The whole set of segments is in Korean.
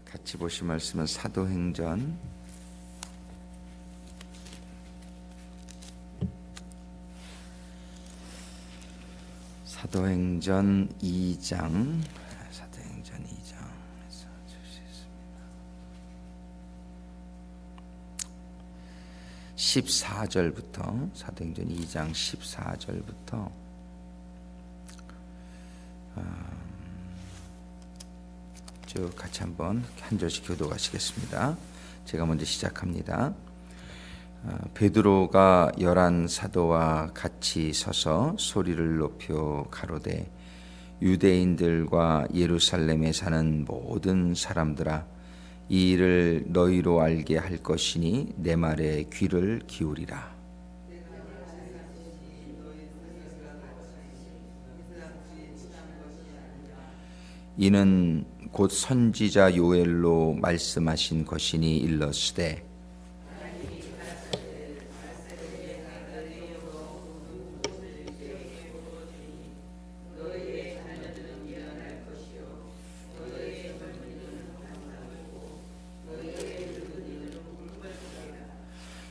같이 보실 말씀은 사도행전 2장 14절부터 사도행전 2장 14절부터 쭉 같이 한번 한 절씩 교독하시겠습니다. 제가 먼저 시작합니다. 베드로가 11 사도와 같이 서서 소리를 높여 가로되 유대인들과 예루살렘에 사는 모든 사람들아, 이 일을 너희로 알게 할 것이니 내 말에 귀를 기울이라. 이는 곧 선지자 요엘로 말씀하신 것이니 일러스되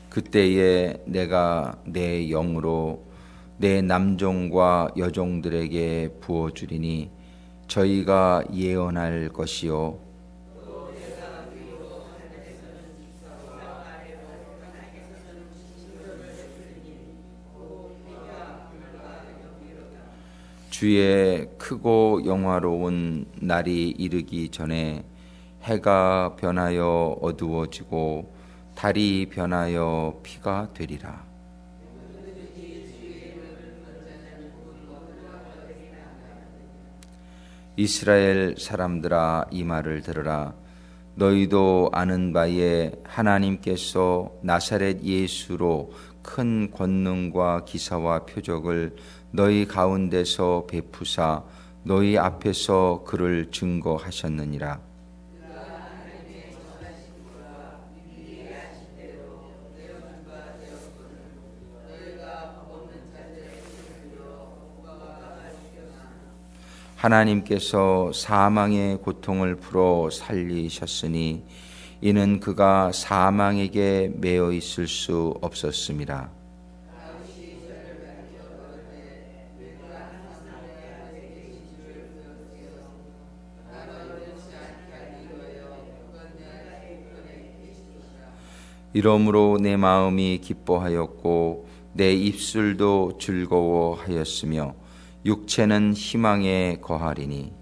그때에 내가 내 영으로 내 남종과 여종들에게 부어주리니 저희가 예언할 것이요 주의 크고 영화로운 날이 이르기 전에 해가 변하여 어두워지고 달이 변하여 피가 되리라. 이스라엘 사람들아, 이 말을 들으라. 너희도 아는 바에 하나님께서 나사렛 예수로 큰 권능과 기사와 표적을 너희 가운데서 베푸사 너희 앞에서 그를 증거하셨느니라. 하나님께서 사망의 고통을 풀어 살리셨으니 이는 그가 사망에게 매어 있을 수 없었습니다. 이러므로 내 마음이 기뻐하였고 내 입술도 즐거워하였으며 육체는 희망에 거하리니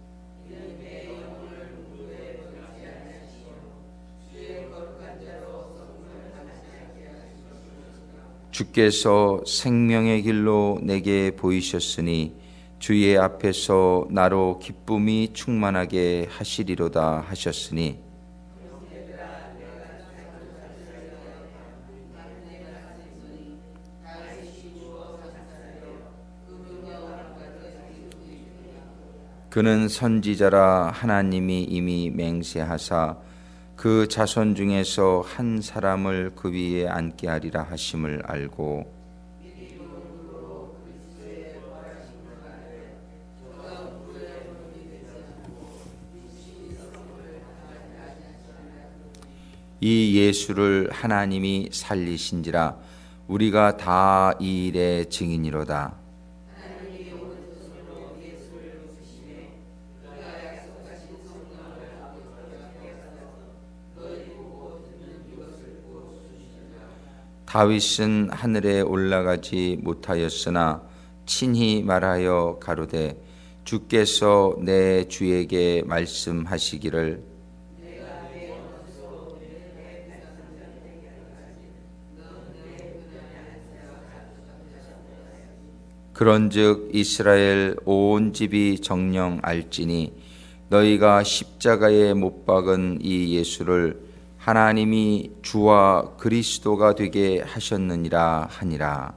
주께서 생명의 길로 내게 보이셨으니 주의 앞에서 나로 기쁨이 충만하게 하시리로다 하셨으니 그는 선지자라 하나님이 이미 맹세하사 그 자손 중에서 한 사람을 그 위에 앉게 하리라 하심을 알고 이 예수를 하나님이 살리신지라 우리가 다 이 일의 증인이로다. 다윗은 하늘에 올라가지 못하였으나 친히 말하여 가로되 주께서 내 주에게 말씀하시기를 그런즉 이스라엘 온 집이 정녕 알지니 너희가 십자가에 못 박은 이 예수를 하나님이 주와 그리스도가 되게 하셨느니라 하니라.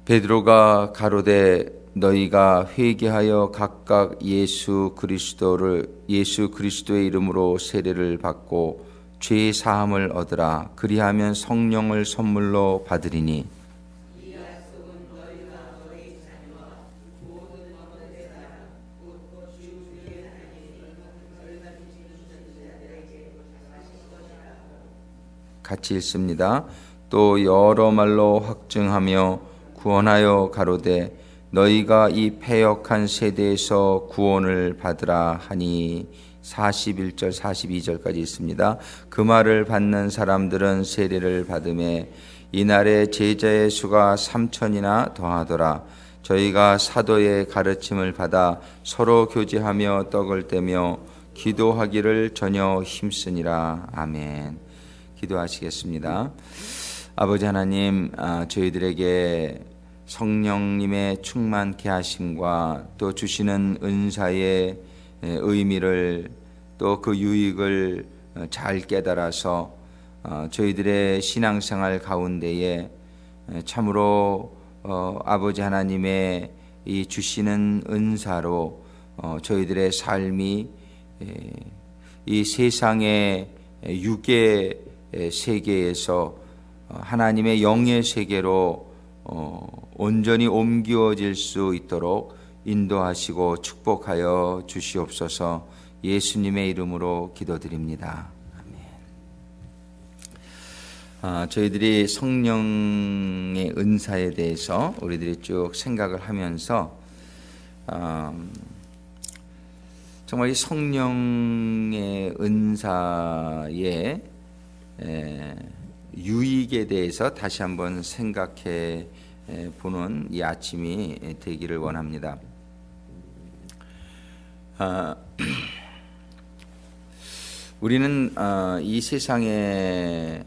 베드로가 가로되 너희가 회개하여 각각 예수 그리스도의 이름으로 세례를 받고 죄 사함을 얻으라. 그리하면 성령을 선물로 받으리니 같이 읽습니다. 또 여러 말로 확증하며 구원하여 가로되 너희가 이 패역한 세대에서 구원을 받으라 하니 41절 42절까지 있습니다. 그 말을 받는 사람들은 세례를 받음에 이날에 제자의 수가 3천이나 더하더라. 저희가 사도의 가르침을 받아 서로 교제하며 떡을 떼며 기도하기를 전혀 힘쓰니라. 아멘. 기도하시겠습니다. 아버지 하나님, 저희들에게 성령님의 충만케 하심과 또 주시는 은사의 의미를 또 그 유익을 잘 깨달아서 저희들의 신앙생활 가운데에 참으로 아버지 하나님의 이 주시는 은사로 저희들의 삶이 이 세상의 육의 세계에서 하나님의 영의 세계로 온전히 옮겨질 수 있도록 인도하시고 축복하여 주시옵소서. 예수님의 이름으로 기도드립니다. 아멘. 저희들이 성령의 은사에 대해서 우리들이 쭉 생각을 하면서 정말 이 성령의 은사의 유익에 대해서 다시 한번 생각해 보는 이 아침이 되기를 원합니다. 우리는 이 세상에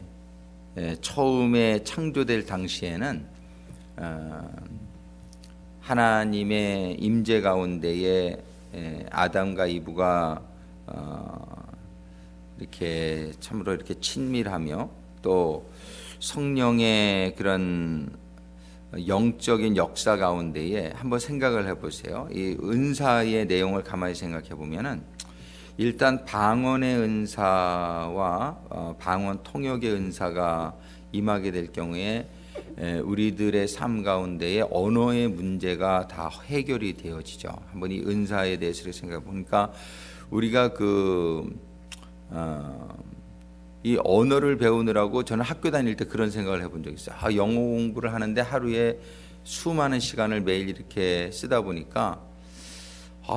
처음에 창조될 당시에는 하나님의 임재 가운데에 아담과 이브가 이렇게 참으로 이렇게 친밀하며 또 성령의 그런 영적인 역사 가운데에 한번 생각을 해보세요. 이 은사의 내용을 가만히 생각해 보면은 일단 방언의 은사와 방언 통역의 은사가 임하게 될 경우에 우리들의 삶 가운데에 언어의 문제가 다 해결이 되어지죠. 한번 이 은사에 대해서 생각해 보니까 우리가 이 언어를 배우느라고 저는 학교 다닐 때 그런 생각을 해본 적이 있어요. 영어 공부를 하는데 하루에 수많은 시간을 매일 이렇게 쓰다 보니까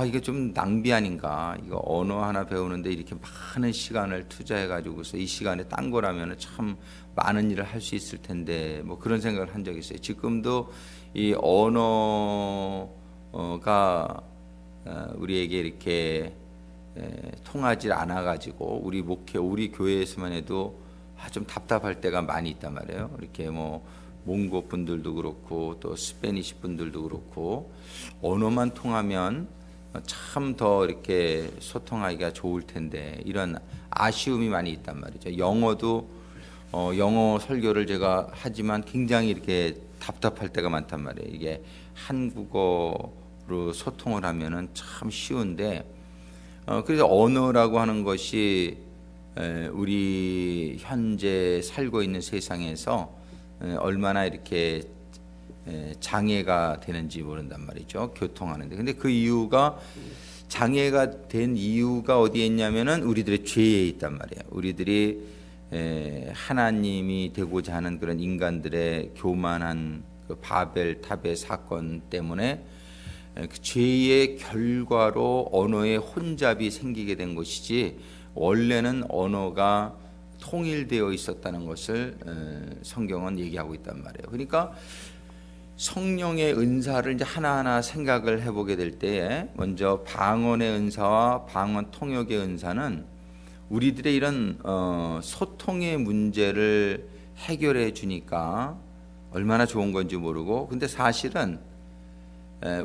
이게 좀 낭비 아닌가. 이거 언어 하나 배우는데 이렇게 많은 시간을 투자해 가지고서 이 시간에 딴 거라면 참 많은 일을 할 수 있을 텐데 뭐 그런 생각을 한 적이 있어요. 지금도 이 언어가 우리에게 이렇게 통하지 않아 가지고 우리 교회에서만 해도 좀 답답할 때가 많이 있단 말이에요. 이렇게 뭐 몽고 분들도 그렇고 또 스페니시 분들도 그렇고 언어만 통하면 참 더 이렇게 소통하기가 좋을 텐데 이런 아쉬움이 많이 있단 말이죠. 영어도 영어 설교를 제가 하지만 굉장히 이렇게 답답할 때가 많단 말이에요. 이게 한국어로 소통을 하면은 참 쉬운데 그래서 언어라고 하는 것이 우리 현재 살고 있는 세상에서 얼마나 이렇게 장애가 되는지 모른단 말이죠. 교통하는데. 근데 그 이유가 장애가 된 이유가 어디에 있냐면은 우리들의 죄에 있단 말이에요. 우리들이 하나님이 되고자 하는 그런 인간들의 교만한 그 바벨 탑의 사건 때문에 그 죄의 결과로 언어의 혼잡이 생기게 된 것이지 원래는 언어가 통일되어 있었다는 것을 성경은 얘기하고 있단 말이에요. 그러니까 성령의 은사를 이제 하나하나 생각을 해보게 될 때에 먼저 방언의 은사와 방언 통역의 은사는 우리들의 이런 소통의 문제를 해결해 주니까 얼마나 좋은 건지 모르고, 근데 사실은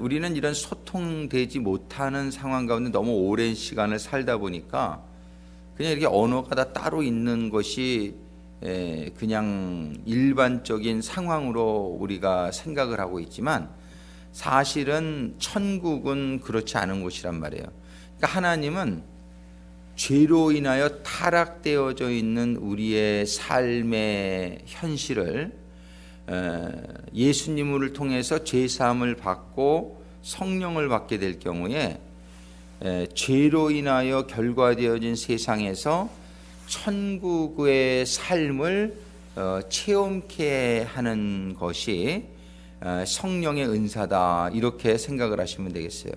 우리는 이런 소통되지 못하는 상황 가운데 너무 오랜 시간을 살다 보니까 그냥 이렇게 언어가 다 따로 있는 것이 그냥 일반적인 상황으로 우리가 생각을 하고 있지만 사실은 천국은 그렇지 않은 곳이란 말이에요. 그러니까 하나님은 죄로 인하여 타락되어져 있는 우리의 삶의 현실을 예수님을 통해서 죄사함을 받고 성령을 받게 될 경우에 죄로 인하여 결과되어진 세상에서 천국의 삶을 체험케 하는 것이 성령의 은사다, 이렇게 생각을 하시면 되겠어요.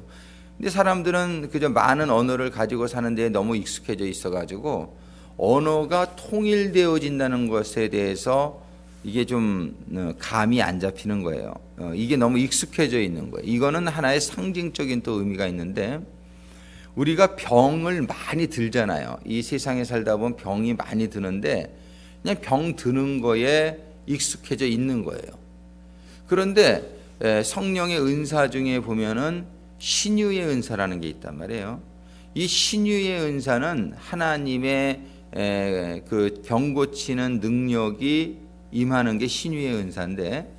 근데 사람들은 그저 많은 언어를 가지고 사는 데 너무 익숙해져 있어가지고 언어가 통일되어진다는 것에 대해서 이게 좀 감이 안 잡히는 거예요. 이게 너무 익숙해져 있는 거예요. 이거는 하나의 상징적인 또 의미가 있는데, 우리가 병을 많이 들잖아요. 이 세상에 살다 보면 병이 많이 드는데 그냥 병 드는 거에 익숙해져 있는 거예요. 그런데 성령의 은사 중에 보면은 신유의 은사라는 게 있단 말이에요. 이 신유의 은사는 하나님의 그 병 고치는 능력이 임하는 게 신유의 은사인데,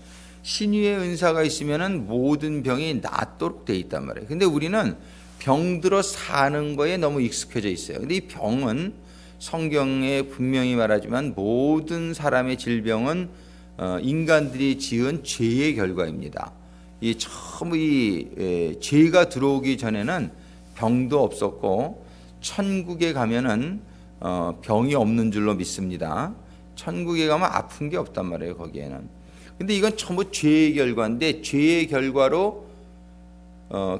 신유의 은사가 있으면은 모든 병이 낫도록 돼 있단 말이에요. 근데 우리는 병들어 사는 거에 너무 익숙해져 있어요. 근데 이 병은 성경에 분명히 말하지만 모든 사람의 질병은 인간들이 지은 죄의 결과입니다. 이 처음 죄가 들어오기 전에는 병도 없었고, 천국에 가면은 병이 없는 줄로 믿습니다. 천국에 가면 아픈 게 없단 말이에요, 거기에는. 근데 이건 전부 죄의 결과인데, 죄의 결과로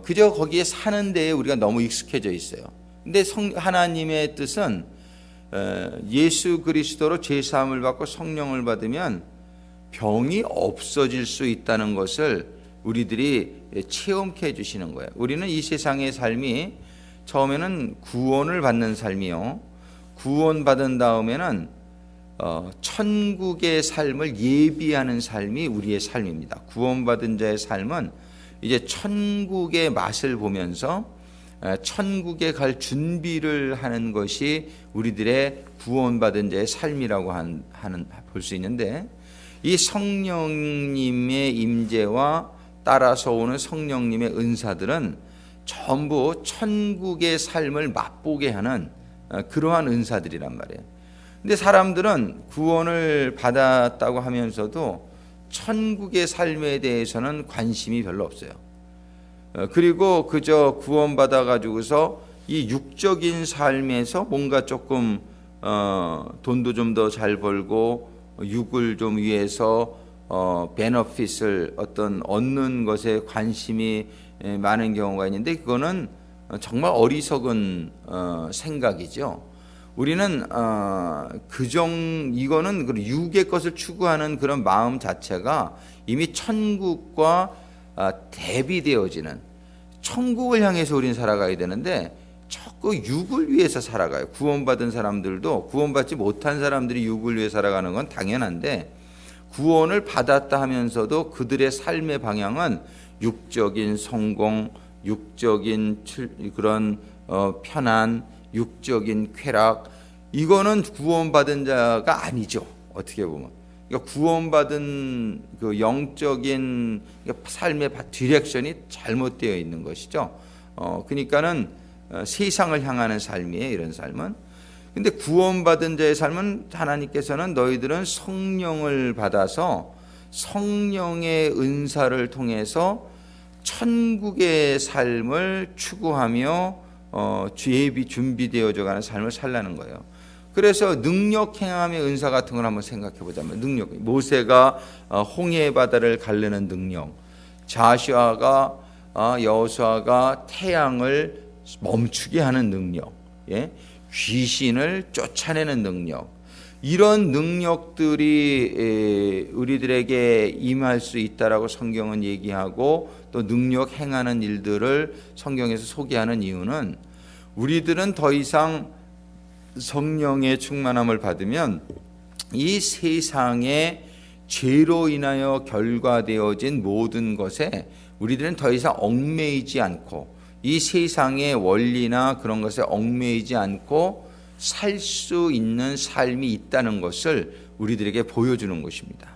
그저 거기에 사는 데에 우리가 너무 익숙해져 있어요. 근데 하나님의 뜻은 예수 그리스도로 죄사함을 받고 성령을 받으면 병이 없어질 수 있다는 것을 우리들이 체험케 해주시는 거예요. 우리는 이 세상의 삶이 처음에는 구원을 받는 삶이요, 구원받은 다음에는 천국의 삶을 예비하는 삶이 우리의 삶입니다. 구원받은 자의 삶은 이제 천국의 맛을 보면서 천국에 갈 준비를 하는 것이 우리들의 구원받은 자의 삶이라고 볼 수 있는데, 이 성령님의 임재와 따라서 오는 성령님의 은사들은 전부 천국의 삶을 맛보게 하는 그러한 은사들이란 말이에요. 근데 사람들은 구원을 받았다고 하면서도 천국의 삶에 대해서는 관심이 별로 없어요. 그리고 그저 구원받아 가지고서 이 육적인 삶에서 뭔가 조금 돈도 좀 더 잘 벌고 육을 좀 위해서 베너핏을 어떤 얻는 것에 관심이 많은 경우가 있는데, 그거는 정말 어리석은 생각이죠. 우리는 이거는 육의 것을 추구하는 그런 마음 자체가 이미 천국과 대비되어지는, 천국을 향해서 우리는 살아가야 되는데 자꾸 육을 위해서 살아가요. 구원받은 사람들도, 구원받지 못한 사람들이 육을 위해 살아가는 건 당연한데, 구원을 받았다 하면서도 그들의 삶의 방향은 육적인 성공, 육적인 그런 편안, 육적인 쾌락, 이거는 구원받은 자가 아니죠, 어떻게 보면. 그러니까 구원받은 그 영적인 삶의 디렉션이 잘못되어 있는 것이죠. 그러니까는 세상을 향하는 삶이에요, 이런 삶은. 근데 구원받은 자의 삶은 하나님께서는 너희들은 성령을 받아서 성령의 은사를 통해서 천국의 삶을 추구하며 예비 준비되어져 가는 삶을 살라는 거예요. 그래서 능력 행함의 은사 같은 걸 한번 생각해 보자면, 능력, 모세가 홍해 바다를 가르는 능력, 자시아가 여호수아가 태양을 멈추게 하는 능력, 귀신을 쫓아내는 능력, 이런 능력들이 우리들에게 임할 수 있다라고 성경은 얘기하고, 또 능력 행하는 일들을 성경에서 소개하는 이유는, 우리들은 더 이상 성령의 충만함을 받으면 이 세상에 죄로 인하여 결과되어진 모든 것에 우리들은 더 이상 얽매이지 않고, 이 세상의 원리나 그런 것에 얽매이지 않고 살 수 있는 삶이 있다는 것을 우리들에게 보여주는 것입니다.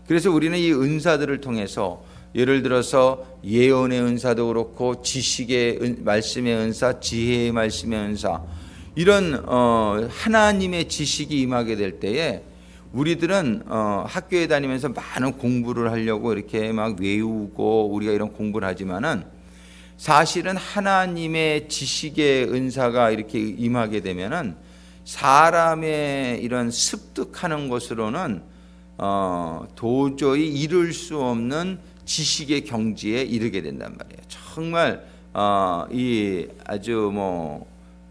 그래서 우리는 이 은사들을 통해서, 예를 들어서 예언의 은사도 그렇고, 지식의 말씀의 은사, 지혜의 말씀의 은사, 이런 하나님의 지식이 임하게 될 때에 우리들은 학교에 다니면서 많은 공부를 하려고 이렇게 막 외우고 우리가 이런 공부를 하지만은 사실은 하나님의 지식의 은사가 이렇게 임하게 되면은 사람의 이런 습득하는 것으로는 도저히 이룰 수 없는 지식의 경지에 이르게 된단 말이에요. 정말 이 아주 뭐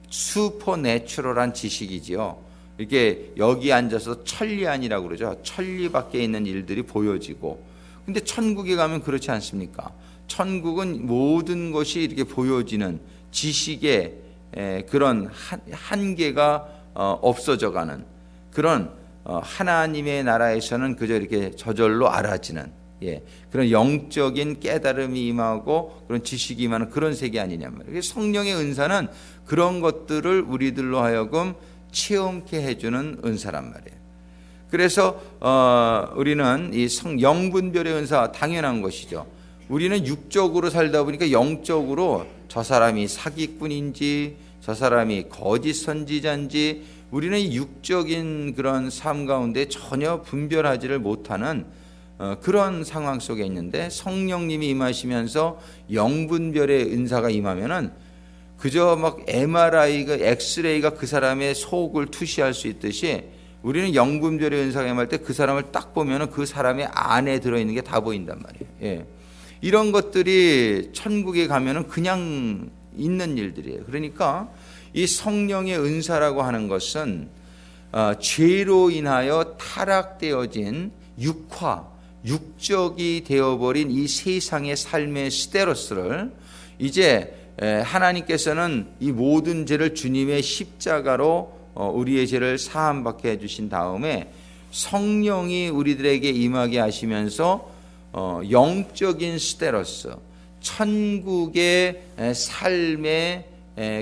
슈퍼내추럴한 지식이지요. 이렇게 여기 앉아서 천리안이라고 그러죠. 천리 밖에 있는 일들이 보여지고. 근데 천국에 가면 그렇지 않습니까? 천국은 모든 것이 이렇게 보여지는 지식의 그런 한계가 없어져가는 그런 하나님의 나라에서는 그저 이렇게 저절로 알아지는 그런 영적인 깨달음이 임하고 그런 지식이 임하는 그런 세계 아니냔 말이에요. 성령의 은사는 그런 것들을 우리들로 하여금 체험케 해주는 은사란 말이에요. 그래서 우리는 이 영분별의 은사 당연한 것이죠. 우리는 육적으로 살다 보니까 영적으로 저 사람이 사기꾼인지 저 사람이 거짓 선지자인지 우리는 육적인 그런 삶 가운데 전혀 분별하지를 못하는 그런 상황 속에 있는데 성령님이 임하시면서 영분별의 은사가 임하면은 그저 막 MRI가 엑스레이가 그 사람의 속을 투시할 수 있듯이 우리는 영분별의 은사가 임할 때 그 사람을 딱 보면은 그 사람의 안에 들어있는 게 다 보인단 말이에요. 이런 것들이 천국에 가면은 그냥 있는 일들이에요. 그러니까 이 성령의 은사라고 하는 것은 죄로 인하여 타락되어진 육적이 되어버린 이 세상의 삶의 스테로스를 이제 하나님께서는 이 모든 죄를 주님의 십자가로 우리의 죄를 사함받게 해주신 다음에 성령이 우리들에게 임하게 하시면서 영적인 스테로스, 천국의 삶의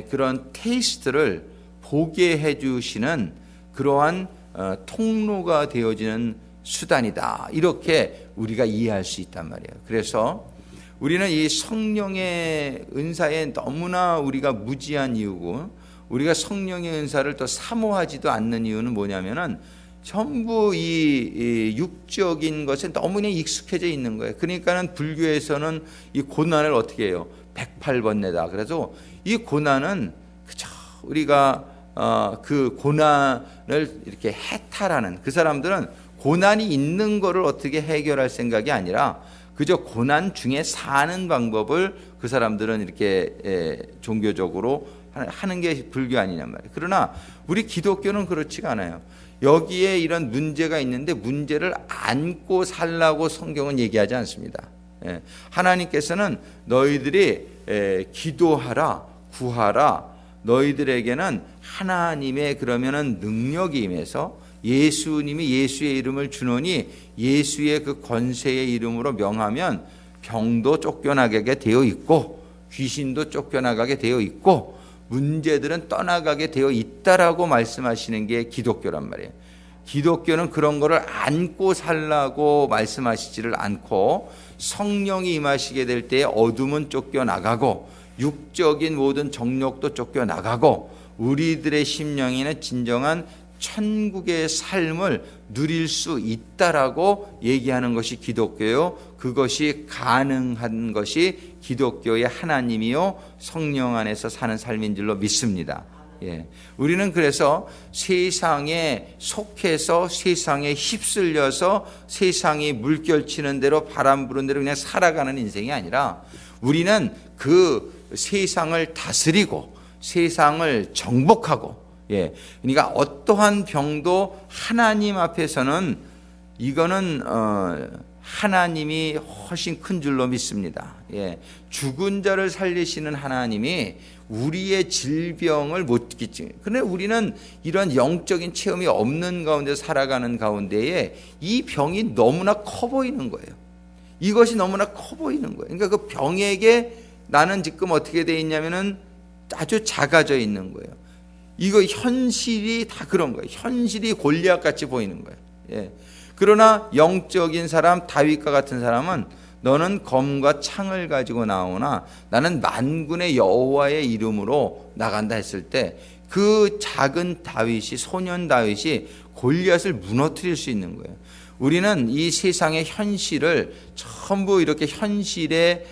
그런 테이스트를 보게 해주시는 그러한 통로가 되어지는 수단이다. 이렇게 우리가 이해할 수 있단 말이에요. 그래서 우리는 이 성령의 은사에 너무나 우리가 무지한 이유고 우리가 성령의 은사를 또 사모하지도 않는 이유는 뭐냐면은 전부 이 육적인 것에 너무나 익숙해져 있는 거예요. 그러니까는 불교에서는 이 고난을 어떻게 해요? 108번내다. 그래서 이 고난은 그저 우리가 그 고난을 이렇게 해탈하는 그 사람들은 고난이 있는 거를 어떻게 해결할 생각이 아니라 그저 고난 중에 사는 방법을 그 사람들은 이렇게 종교적으로 하는 게 불교 아니냔 말이에요. 그러나 우리 기독교는 그렇지가 않아요. 여기에 이런 문제가 있는데 문제를 안고 살라고 성경은 얘기하지 않습니다. 하나님께서는 너희들이 기도하라, 구하라, 너희들에게는 하나님의 그러면은 능력이 임해서 예수님이 예수의 이름을 주노니 예수의 그 권세의 이름으로 명하면 병도 쫓겨나게 되어 있고 귀신도 쫓겨나가게 되어 있고 문제들은 떠나가게 되어 있다라고 말씀하시는 게 기독교란 말이에요. 기독교는 그런 거를 안고 살라고 말씀하시지를 않고 성령이 임하시게 될 때에 어둠은 쫓겨나가고 육적인 모든 정욕도 쫓겨나가고 우리들의 심령에는 진정한 천국의 삶을 누릴 수 있다라고 얘기하는 것이 기독교요. 그것이 가능한 것이 기독교의 하나님이요 성령 안에서 사는 삶인 줄로 믿습니다. 우리는 그래서 세상에 속해서 세상에 휩쓸려서 세상이 물결치는 대로 바람 부는 대로 그냥 살아가는 인생이 아니라 우리는 그 세상을 다스리고 세상을 정복하고 그러니까 어떠한 병도 하나님 앞에서는 이거는 하나님이 훨씬 큰 줄로 믿습니다. 죽은 자를 살리시는 하나님이 우리의 질병을 못 끼치. 그런데 우리는 이런 영적인 체험이 없는 가운데 살아가는 가운데에 이 병이 너무나 커 보이는 거예요. 이것이 너무나 커 보이는 거예요. 그러니까 그 병에게 나는 지금 어떻게 돼 있냐면은 아주 작아져 있는 거예요. 이거 현실이 다 그런 거예요. 현실이 골리앗 같이 보이는 거예요. 그러나 영적인 사람, 다윗과 같은 사람은 너는 검과 창을 가지고 나오나 나는 만군의 여호와의 이름으로 나간다 했을 때 그 작은 다윗이, 소년 다윗이 골리앗을 무너뜨릴 수 있는 거예요. 우리는 이 세상의 현실을 전부 이렇게 현실에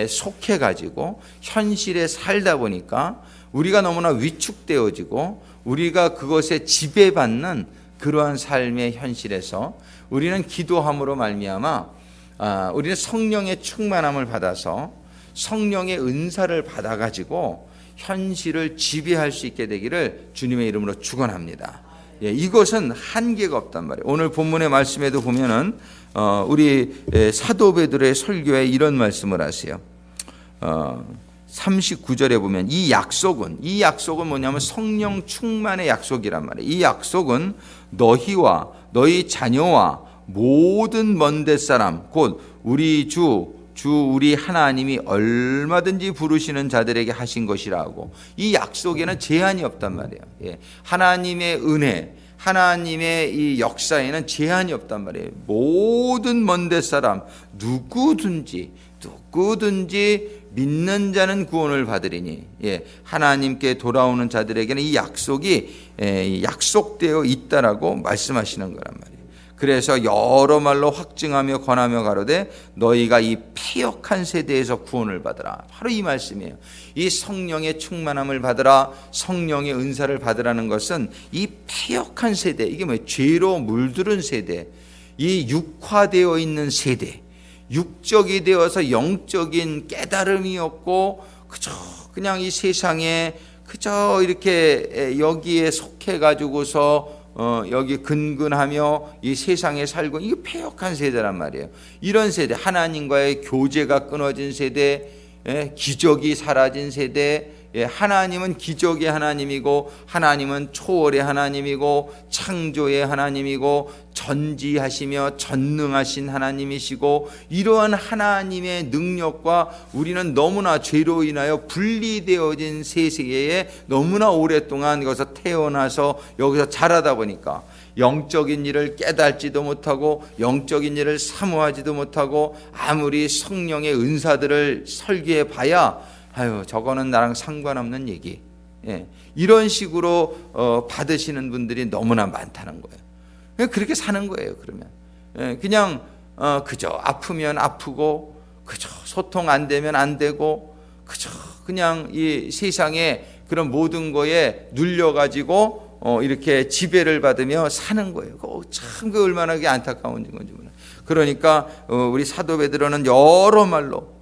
속해 가지고 현실에 살다 보니까 우리가 너무나 위축되어지고 우리가 그것에 지배받는 그러한 삶의 현실에서 우리는 기도함으로 말미암아 우리는 성령의 충만함을 받아서 성령의 은사를 받아가지고 현실을 지배할 수 있게 되기를 주님의 이름으로 축원합니다. 예, 이것은 한계가 없단 말이에요. 오늘 본문의 말씀에도 보면은 우리 사도 베드로의 설교에 이런 말씀을 하세요. 39절에 보면 이 약속은 뭐냐면 성령 충만의 약속이란 말이에요. 이 약속은 너희와 너희 자녀와 모든 먼데 사람 곧 우리 주 우리 하나님이 얼마든지 부르시는 자들에게 하신 것이라고. 이 약속에는 제한이 없단 말이에요. 예. 하나님의 은혜, 하나님의 이 역사에는 제한이 없단 말이에요. 모든 먼데 사람 누구든지 믿는 자는 구원을 받으리니, 예, 하나님께 돌아오는 자들에게는 이 약속이 약속되어 있다라고 말씀하시는 거란 말이에요. 그래서 여러 말로 확증하며 권하며 가로되 너희가 이 패역한 세대에서 구원을 받으라. 바로 이 말씀이에요. 이 성령의 충만함을 받으라, 성령의 은사를 받으라는 것은 이 패역한 세대, 이게 뭐예요? 죄로 물들은 세대, 이 육화되어 있는 세대, 육적이 되어서 영적인 깨달음이 없고 그냥 이 세상에 그저 이렇게 여기에 속해 가지고서 여기 근근하며 이 세상에 살고, 이게 패역한 세대란 말이에요. 이런 세대, 하나님과의 교제가 끊어진 세대, 기적이 사라진 세대, 하나님은 기적의 하나님이고 하나님은 초월의 하나님이고 창조의 하나님이고 전지하시며 전능하신 하나님이시고, 이러한 하나님의 능력과 우리는 너무나 죄로 인하여 분리되어진 세계에 너무나 오랫동안 여기서 태어나서 여기서 자라다 보니까 영적인 일을 깨닫지도 못하고 영적인 일을 사모하지도 못하고 아무리 성령의 은사들을 설교해 봐야 저거는 나랑 상관없는 얘기, 이런 식으로 받으시는 분들이 너무나 많다는 거예요. 그렇게 사는 거예요. 그러면 그냥 그저 아프면 아프고 그저 소통 안 되면 안 되고 그저 그냥 이 세상에 그런 모든 거에 눌려가지고 이렇게 지배를 받으며 사는 거예요. 참 그 얼마나 그게 안타까운 건지 몰라요. 그러니까 우리 사도 베드로는 여러 말로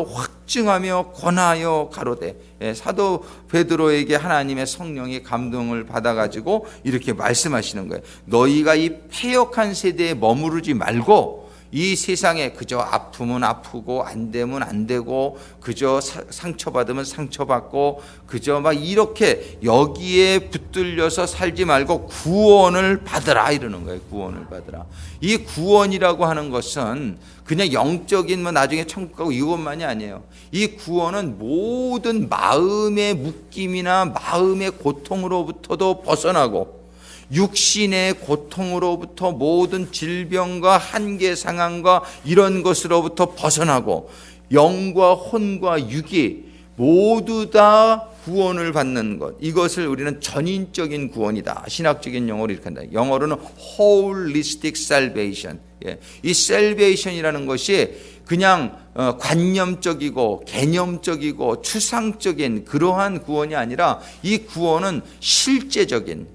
확증하며 권하여 가로되, 사도 베드로에게 하나님의 성령의 감동을 받아가지고 이렇게 말씀하시는 거예요. 너희가 이 패역한 세대에 머무르지 말고 이 세상에 그저 아프면 아프고 안 되면 안 되고 그저 상처받으면 상처받고 그저 막 이렇게 여기에 붙들려서 살지 말고 구원을 받으라 이러는 거예요. 구원을 받으라. 이 구원이라고 하는 것은 그냥 영적인 나중에 천국 가고 이것만이 아니에요. 이 구원은 모든 마음의 묶임이나 마음의 고통으로부터도 벗어나고 육신의 고통으로부터 모든 질병과 한계 상황과 이런 것으로부터 벗어나고 영과 혼과 육이 모두 다 구원을 받는 것, 이것을 우리는 전인적인 구원이다. 신학적인 용어로 이렇게 한다. 영어로는 holistic salvation. 이 salvation이라는 것이 그냥 관념적이고 개념적이고 추상적인 그러한 구원이 아니라 이 구원은 실제적인,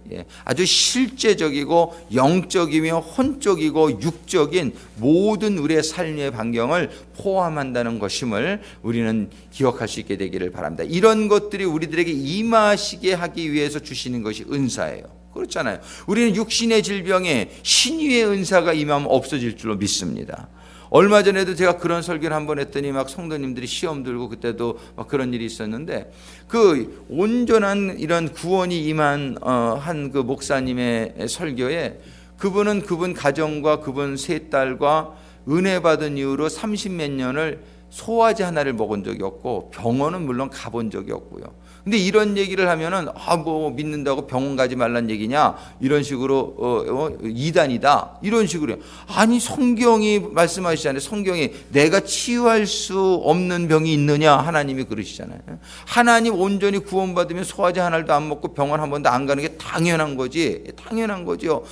아주 실제적이고 영적이며 혼적이고 육적인 모든 우리의 삶의 반경을 포함한다는 것임을 우리는 기억할 수 있게 되기를 바랍니다. 이런 것들이 우리들에게 임하시게 하기 위해서 주시는 것이 은사예요. 그렇잖아요. 우리는 육신의 질병에 신유의 은사가 임하면 없어질 줄로 믿습니다. 얼마 전에도 제가 그런 설교를 한번 했더니 막 성도님들이 시험 들고 그때도 막 그런 일이 있었는데, 그 온전한 이런 구원이 임한 한 그 목사님의 설교에 그분 가정과 그분 세 딸과 은혜 받은 이후로 30몇 년을 소화제 하나를 먹은 적이 없고 병원은 물론 가본 적이 없고요. 근데 이런 얘기를 하면은 뭐 믿는다고 병원 가지 말란 얘기냐 이런 식으로 이단이다 이런 식으로. 아니 성경이 말씀하시잖아요. 성경이 내가 치유할 수 없는 병이 있느냐 하나님이 그러시잖아요. 하나님 온전히 구원받으면 소화제 하나도 안 먹고 병원 한 번도 안 가는 게 당연한 거지. 당연한 거죠.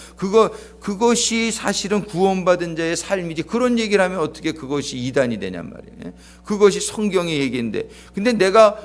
그것이 사실은 구원받은 자의 삶이지. 그런 얘기를 하면 어떻게 그것이 이단이 되냔 말이에요. 그것이 성경의 얘기인데, 근데 내가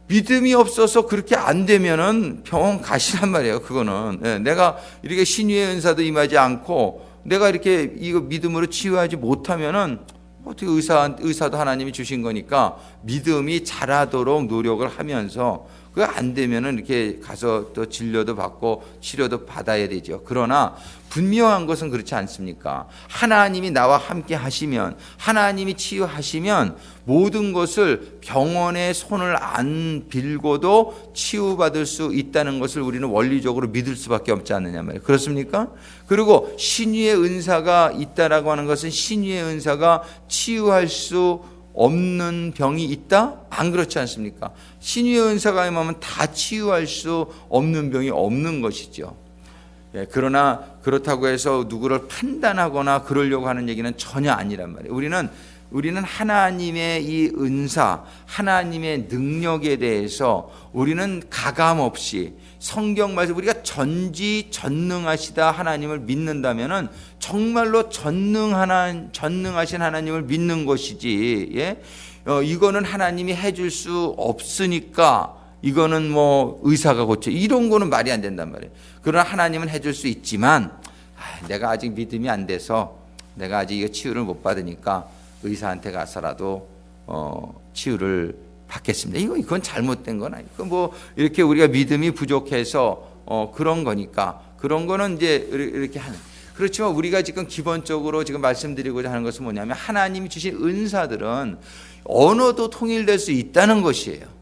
믿음이 없어서 그렇게 안 되면은 병원 가시란 말이에요. 그거는 내가 이렇게 신유의 은사도 임하지 않고 내가 이렇게 이거 믿음으로 치유하지 못하면은 어떻게 의사도 하나님이 주신 거니까 믿음이 자라도록 노력을 하면서 그거 안 되면은 이렇게 가서 또 진료도 받고 치료도 받아야 되죠. 그러나 분명한 것은 그렇지 않습니까? 하나님이 나와 함께 하시면, 하나님이 치유하시면 모든 것을 병원에 손을 안 빌고도 치유받을 수 있다는 것을 우리는 원리적으로 믿을 수밖에 없지 않느냐 말이에요. 그렇습니까? 그리고 신유의 은사가 있다라고 하는 것은 신유의 은사가 치유할 수 없는 병이 있다? 안 그렇지 않습니까? 신유의 은사가 임하면 다 치유할 수 없는 병이 없는 것이죠. 그러나 그렇다고 해서 누구를 판단하거나 그러려고 하는 얘기는 전혀 아니란 말이에요. 우리는 하나님의 이 은사, 하나님의 능력에 대해서 우리는 가감 없이 성경 말씀, 우리가 전지전능하시다 하나님을 믿는다면은 정말로 전능하신 하나님을 믿는 것이지, 이거는 하나님이 해줄 수 없으니까 이거는 뭐 의사가 고쳐 이런 거는 말이 안 된단 말이에요. 그러나 하나님은 해줄 수 있지만 내가 아직 믿음이 안 돼서 내가 아직 이거 치유를 못 받으니까 의사한테 가서라도 치유를 받겠습니다. 이건 잘못된 건 아니고 뭐 이렇게 우리가 믿음이 부족해서 그런 거니까 그런 거는 이제 이렇게 하는. 그렇지만 우리가 지금 기본적으로 지금 말씀드리고자 하는 것은 뭐냐면 하나님이 주신 은사들은 언어도 통일될 수 있다는 것이에요.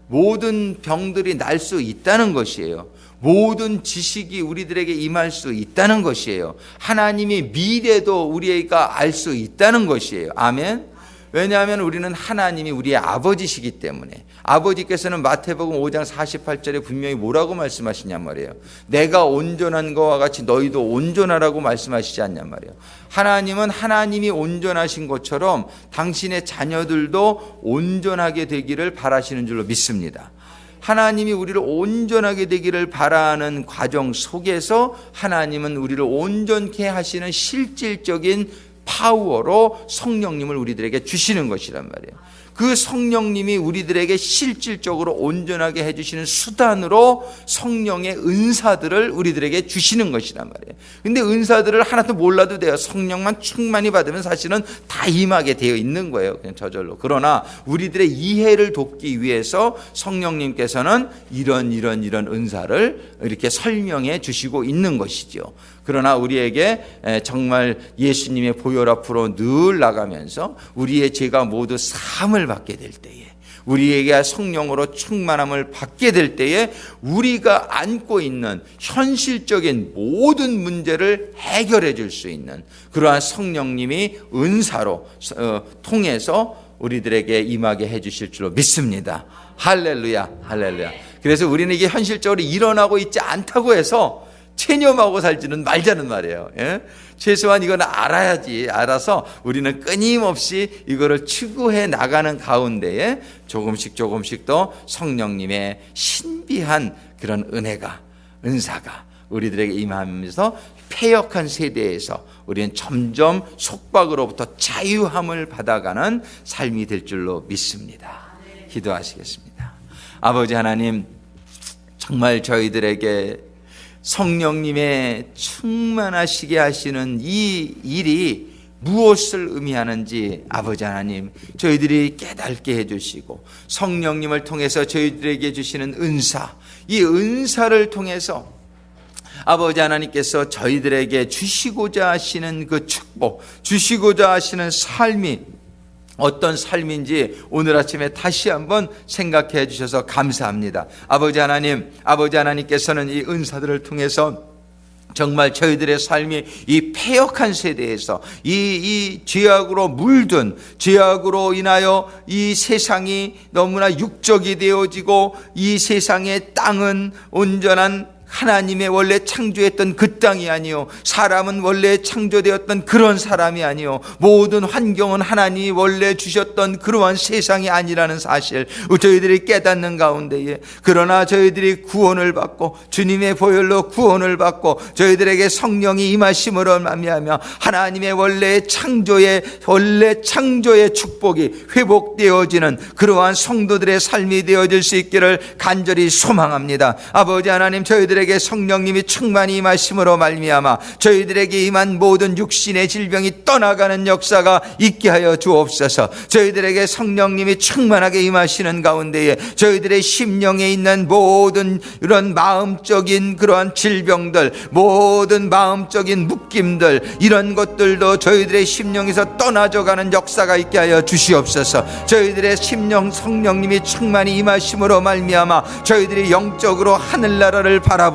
모든 병들이 날 수 있다는 것이에요. 모든 지식이 우리들에게 임할 수 있다는 것이에요. 하나님의 미래도 우리가 알 수 있다는 것이에요. 아멘. 왜냐하면 우리는 하나님이 우리의 아버지시기 때문에. 아버지께서는 마태복음 5장 48절에 분명히 뭐라고 말씀하시냔 말이에요. 내가 온전한 것과 같이 너희도 온전하라고 말씀하시지 않냔 말이에요. 하나님은 하나님이 온전하신 것처럼 당신의 자녀들도 온전하게 되기를 바라시는 줄로 믿습니다. 하나님이 우리를 온전하게 되기를 바라는 과정 속에서 하나님은 우리를 온전케 하시는 실질적인 파워로 성령님을 우리들에게 주시는 것이란 말이에요. 그 성령님이 우리들에게 실질적으로 온전하게 해주시는 수단으로 성령의 은사들을 우리들에게 주시는 것이란 말이에요. 근데 은사들을 하나도 몰라도 돼요. 성령만 충만히 받으면 사실은 다 임하게 되어 있는 거예요. 그냥 저절로. 그러나 우리들의 이해를 돕기 위해서 성령님께서는 이런 은사를 이렇게 설명해 주시고 있는 것이죠. 그러나 우리에게 정말 예수님의 보혈 앞으로 늘 나가면서 우리의 죄가 모두 사함을 받게 될 때에, 우리에게 성령으로 충만함을 받게 될 때에 우리가 안고 있는 현실적인 모든 문제를 해결해 줄 수 있는 그러한 성령님이 은사로 통해서 우리들에게 임하게 해 주실 줄로 믿습니다. 할렐루야, 할렐루야. 그래서 우리는 이게 현실적으로 일어나고 있지 않다고 해서 체념하고 살지는 말자는 말이에요. 최소한 이건 알아서 우리는 끊임없이 이거를 추구해 나가는 가운데에 조금씩 더 성령님의 신비한 그런 은사가 우리들에게 임하면서 패역한 세대에서 우리는 점점 속박으로부터 자유함을 받아가는 삶이 될 줄로 믿습니다. 기도하시겠습니다. 아버지 하나님, 정말 저희들에게 성령님의 충만하시게 하시는 이 일이 무엇을 의미하는지 아버지 하나님 저희들이 깨닫게 해주시고, 성령님을 통해서 저희들에게 주시는 은사, 이 은사를 통해서 아버지 하나님께서 저희들에게 주시고자 하시는 그 축복, 주시고자 하시는 삶이 어떤 삶인지 오늘 아침에 다시 한번 생각해 주셔서 감사합니다. 아버지 하나님, 아버지 하나님께서는 이 은사들을 통해서 정말 저희들의 삶이 이 패역한 세대에서 이 죄악으로 물든, 죄악으로 인하여 이 세상이 너무나 육적이 되어지고, 이 세상의 땅은 온전한 하나님의 원래 창조했던 그 땅이 아니요, 사람은 원래 창조되었던 그런 사람이 아니요, 모든 환경은 하나님이 원래 주셨던 그러한 세상이 아니라는 사실 저희들이 깨닫는 가운데에, 그러나 저희들이 구원을 받고 주님의 보혈로 구원을 받고 저희들에게 성령이 임하심으로 말미암아 하나님의 원래 창조의 축복이 회복되어지는 그러한 성도들의 삶이 되어질 수 있기를 간절히 소망합니다. 아버지 하나님, 저희들에게 성령님이 충만히 임하심으로 말미암아 저희들에게 임한 모든 육신의 질병이 떠나가는 역사가 있게 하여 주옵소서. 저희들에게 성령님이 충만하게 임하시는 가운데에 저희들의 심령에 있는 모든 이런 마음적인 그러한 질병들, 모든 마음적인 묶임들, 이런 것들도 저희들의 심령에서 떠나져가는 역사가 있게 하여 주시옵소서. 저희들의 심령 성령님이 충만히 임하심으로 말미암아 저희들이 영적으로 하늘나라를 바라보며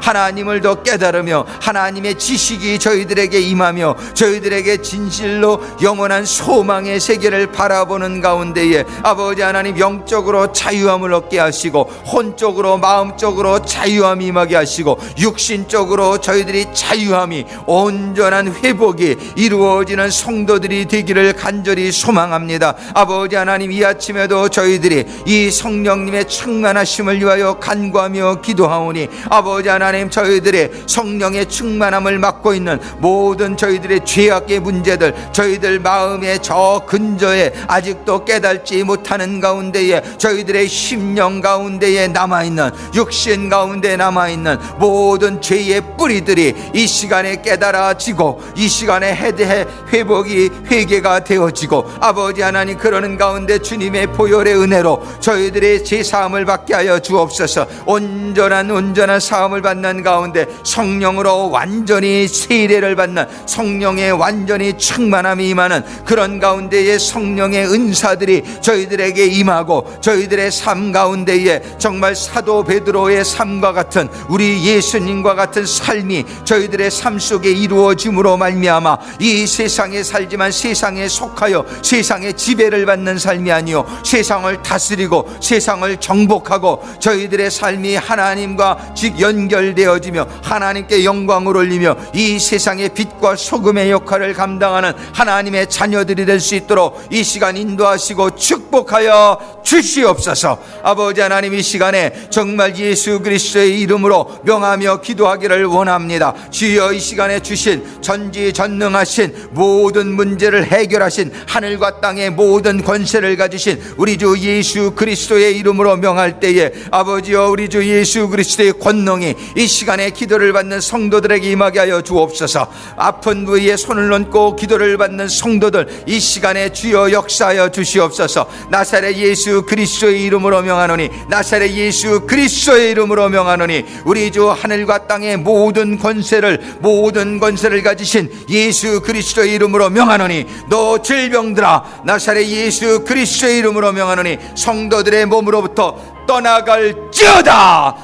하나님을 더 깨달으며 하나님의 지식이 저희들에게 임하며 저희들에게 진실로 영원한 소망의 세계를 바라보는 가운데에 아버지 하나님, 영적으로 자유함을 얻게 하시고 혼적으로 마음적으로 자유함이 임하게 하시고 육신적으로 저희들이 자유함이, 온전한 회복이 이루어지는 성도들이 되기를 간절히 소망합니다. 아버지 하나님, 이 아침에도 저희들이 이 성령님의 충만하심을 위하여 간구하며 기도하오니 아버지 하나님, 저희들의 성령의 충만함을 맡고 있는 모든 저희들의 죄악의 문제들, 저희들 마음의 저 근저에 아직도 깨닫지 못하는 가운데에 저희들의 심령 가운데에 남아있는, 육신 가운데 남아있는 모든 죄의 뿌리들이 이 시간에 깨달아지고 이 시간에 회복이 회개가 되어지고 아버지 하나님, 그러는 가운데 주님의 보혈의 은혜로 저희들의 죄사함을 받게 하여 주옵소서. 온전한 사함을 받는 가운데 성령으로 완전히 세례를 받는, 성령의 완전히 충만함이 임하는 그런 가운데에 성령의 은사들이 저희들에게 임하고 저희들의 삶 가운데에 정말 사도 베드로의 삶과 같은, 우리 예수님과 같은 삶이 저희들의 삶 속에 이루어짐으로 말미암아 이 세상에 살지만 세상에 속하여 세상의 지배를 받는 삶이 아니요, 세상을 다스리고 세상을 정복하고 저희들의 삶이 하나님과 즉 연결되어지며 하나님께 영광을 올리며 이 세상의 빛과 소금의 역할을 감당하는 하나님의 자녀들이 될 수 있도록 이 시간 인도하시고 축복하여 주시옵소서. 아버지 하나님, 이 시간에 정말 예수 그리스도의 이름으로 명하며 기도하기를 원합니다. 주여, 이 시간에 주신 전지전능하신 모든 문제를 해결하신 하늘과 땅의 모든 권세를 가지신 우리 주 예수 그리스도의 이름으로 명할 때에 아버지여, 우리 주 예수 그리스도의 권능이 이 시간에 기도를 받는 성도들에게 임하게 하여 주옵소서. 아픈 부위에 손을 얹고 기도를 받는 성도들 이 시간에 주여 역사하여 주시옵소서. 나사렛 예수 그리스도의 이름으로 명하노니, 나사렛 예수 그리스도의 이름으로 명하노니, 우리 주 하늘과 땅의 모든 권세를 가지신 예수 그리스도의 이름으로 명하노니, 너 질병들아, 나사렛 예수 그리스도의 이름으로 명하노니 성도들의 몸으로부터 떠나갈지어다.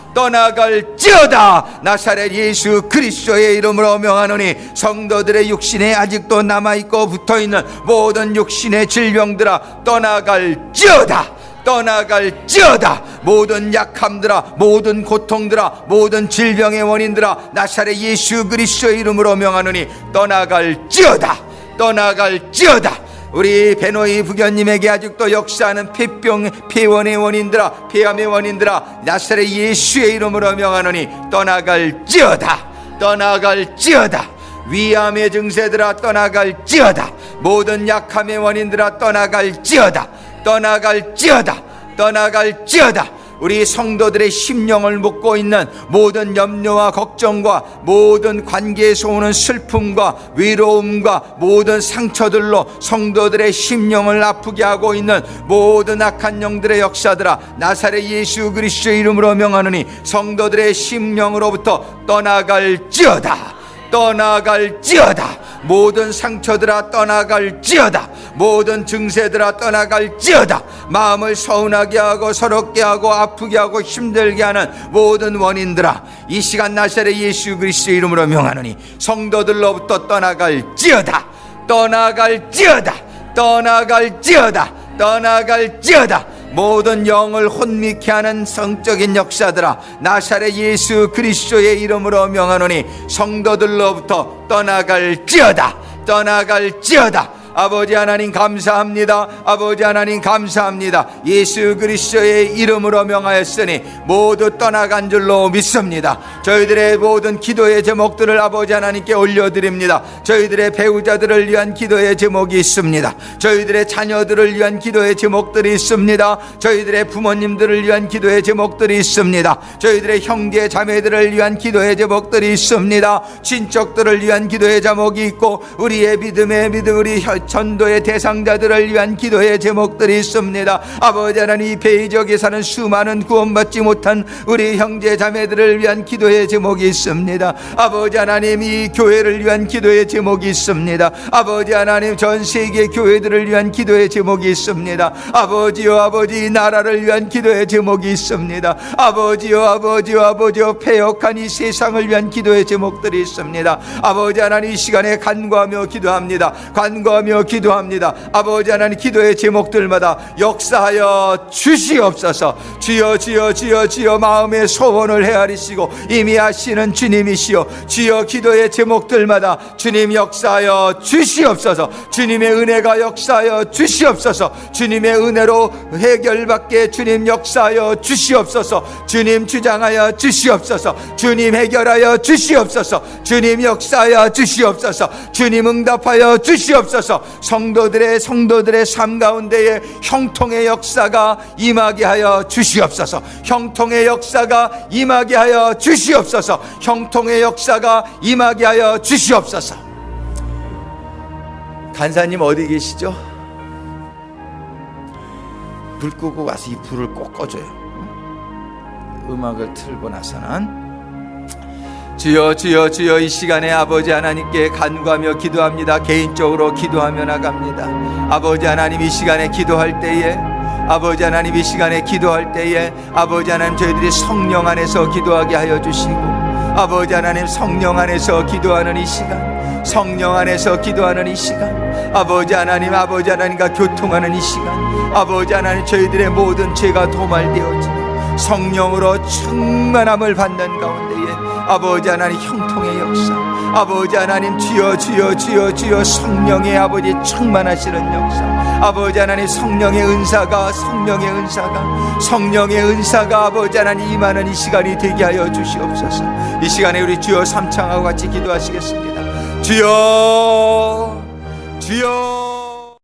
나사렛 예수 그리스도의 이름으로 명하노니 성도들의 육신에 아직도 남아있고 붙어있는 모든 육신의 질병들아 떠나갈지어다. 모든 약함들아, 모든 고통들아, 모든 질병의 원인들아, 나사렛 예수 그리스도의 이름으로 명하노니 떠나갈지어다. 우리 베노이 부견님에게 아직도 역사하는 폐원의 원인들아, 폐암의 원인들아, 나사렛 예수의 이름으로 명하노니 떠나갈지어다. 위암의 증세들아 떠나갈지어다. 모든 약함의 원인들아 떠나갈지어다. 우리 성도들의 심령을 묶고 있는 모든 염려와 걱정과 모든 관계에서 오는 슬픔과 외로움과 모든 상처들로 성도들의 심령을 아프게 하고 있는 모든 악한 영들의 역사들아, 나사렛 예수 그리스도의 이름으로 명하노니 성도들의 심령으로부터 떠나갈지어다. 모든 상처들아 떠나갈지어다. 모든 증세들아 떠나갈지어다. 마음을 서운하게 하고 서럽게 하고 아프게 하고 힘들게 하는 모든 원인들아, 이 시간 나사렛 예수 그리스도의 이름으로 명하노니 성도들로부터 떠나갈지어다. 떠나갈지어다. 떠나갈지어다. 떠나갈지어다. 모든 영을 혼미케 하는 성적인 역사들아, 나사렛 예수 그리스도의 이름으로 명하노니 성도들로부터 떠나갈지어다. 떠나갈지어다. 아버지 하나님 감사합니다. 아버지 하나님 감사합니다. 예수 그리스도의 이름으로 명하였으니 모두 떠나간 줄로 믿습니다. 저희들의 모든 기도의 제목들을 아버지 하나님께 올려드립니다. 저희들의 배우자들을 위한 기도의 제목이 있습니다. 저희들의 자녀들을 위한 기도의 제목들이 있습니다. 저희들의 부모님들을 위한 기도의 제목들이 있습니다. 저희들의 형제 자매들을 위한 기도의 제목들이 있습니다. 친척들을 위한 기도의 제목이 있고, 우리의 믿음의 우리 전도의 대상자들을 위한 기도의 제목들이 있습니다. 아버지 하나님, 이 베이적에 사는 수많은 구원받지 못한 우리 형제 자매들을 위한 기도의 제목이 있습니다. 아버지 하나님, 이 교회를 위한 기도의 제목이 있습니다. 아버지 하나님, 전 세계 교회들을 위한 기도의 제목이 있습니다. 아버지요, 아버지, 이 나라를 위한 기도의 제목이 있습니다. 아버지요, 아버지요, 아버지요, 패역한 이 세상을 위한 기도의 제목들이 있습니다. 아버지 하나님, 이 시간에 간구하며 기도합니다. 간구하며 기도합니다. 아버지 하나님, 기도의 제목들마다 역사하여 주시옵소서. 주여, 주여, 주여, 주여, 마음의 소원을 헤아리시고 이미 아시는 주님이시여, 주여, 기도의 제목들마다 주님 역사하여 주시옵소서. 주님의 은혜가 역사하여 주시옵소서. 주님의 은혜로 해결받게 주님 역사하여 주시옵소서. 주님 주장하여 주시옵소서. 주님 해결하여 주시옵소서. 주님 역사하여 주시옵소서. 주님 응답하여 주시옵소서. 성도들의 삶 가운데에 형통의 역사가 임하게 하여 주시옵소서. 형통의 역사가 임하게 하여 주시옵소서. 형통의 역사가 임하게 하여 주시옵소서. 간사님 어디 계시죠? 불 끄고 와서 이 불을 꼭 꺼줘요. 음악을 틀고 나서는 주여, 주여, 주여, 이 시간에 아버지 하나님께 간구하며 기도합니다. 개인적으로 기도하며 나갑니다. 아버지 하나님, 이 시간에 기도할 때에, 아버지 하나님, 이 시간에 기도할 때에 아버지 하나님, 저희들이 성령 안에서 기도하게 하여 주시고, 아버지 하나님, 성령 안에서 기도하는 이 시간, 성령 안에서 기도하는 이 시간, 아버지 하나님, 아버지 하나님과 교통하는 이 시간, 아버지 하나님, 저희들의 모든 죄가 도말되어지고 성령으로 충만함을 받는 가운데에 아버지 하나님, 형통의 역사, 아버지 하나님, 주여, 주여, 주여, 주여, 성령의 아버지 충만하시는 역사, 아버지 하나님, 성령의 은사가 아버지 하나님 임하는 이 시간이 되게 하여 주시옵소서. 이 시간에 우리 주여 삼창하고 같이 기도하시겠습니다. 주여, 주여.